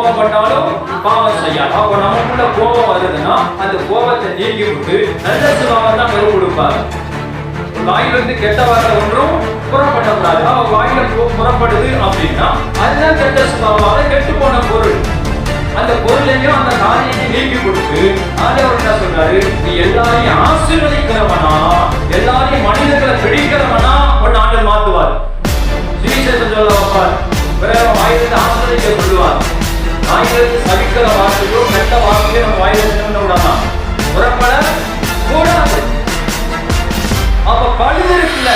கோபப்பட்டாலும் பாவம் செய்யாது. அப்ப நமக்குள்ள கோபம் வருதுன்னா அந்த கோபத்தை நீக்கி விட்டு நல்ல சுபாவம் தான் பெரு கொடுப்பாரு. வாயிலிருந்து கெட்ட வார்த்தை ஒன்றும் புறப்படக்கூடாது. வாயில புறப்படுது அப்படின்னா அதுதான் கெட்ட சுபாவம், கெட்டு போன பொருள். அந்த பொருளையும் அந்த காரியத்தை நீக்கி கொடுத்து ஆண்டவர் என்ன சொல்றாரு, நீ எல்லாரையும் ஆசீர்வதிக்கிறவனா, எல்லாரையும் மனிதர்களை பிடிக்கிறவனா ஒன்னு ஆண்டவர் மாத்துவார். சுவிசேஷம் சொல்ல வைப்பார். வேற வாயிலிருந்து ஆசீர்வதிக்க சொல்லுவார். வாயிலிருந்து சபிக்கிற வார்த்தையோ கெட்ட வார்த்தையோ நம்ம வாயிலிருந்து விடலாம், புறப்பட கூடாது. அப்ப பழுது இருக்குல்ல,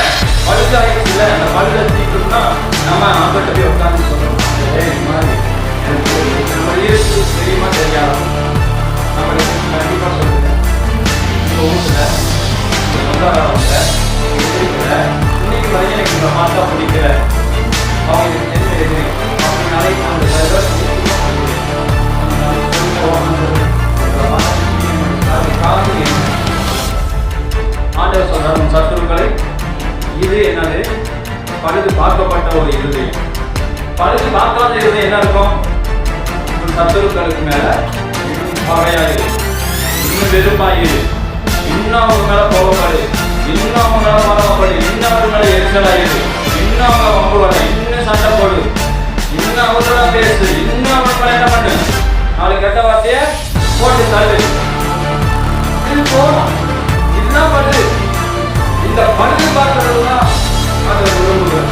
பழுது ஆயிடுச்சுல, அந்த பழுதை தீக்கணும்னா நம்ம ஆண்கிட்ட போய் உட்கார்ந்து சொல்றோம், தெரியுமா தெரியாது நம்மளுக்கு கண்டிப்பா சொல்லுங்க. உங்க வீட்டுல சொந்தக்காரவங்க இன்னைக்கு வரைக்கும் எனக்கு இந்த மாட்டா பிடிக்கல, அவங்க என்ன எதிரி அப்படின்னாலே ஆண்டவர் சொல்றாரு, சத்துருக்களை இது என்னது பழுது பார்க்கப்பட்ட ஒரு இருதயம். பழுது பார்க்காத இருதயம் என்ன இருக்கும்? சத்துருக்களுக்கு மேல பகையாயிரு, இன்னும் வெறுப்பாயிரு, இன்னும் அவங்க மேல கோபப்படு, இன்னும் அவங்க மேல பரவப்படு, இன்னும் அவங்க மேல எரிச்சலாயிரு, இன்னும் அவங்க வம்புவட, இன்னும் சண்டை போடு, இன்னும் அவங்களோட பேசு, இன்னும் அவங்க மேல என்ன பண்ணு, நாலு கெட்ட வார்த்தைய போட்டு தள்ளு. இது போதும். இதுதான் பழுது. இந்த பழுது பார்க்கறதுதான் அதை விரும்புகிறேன்.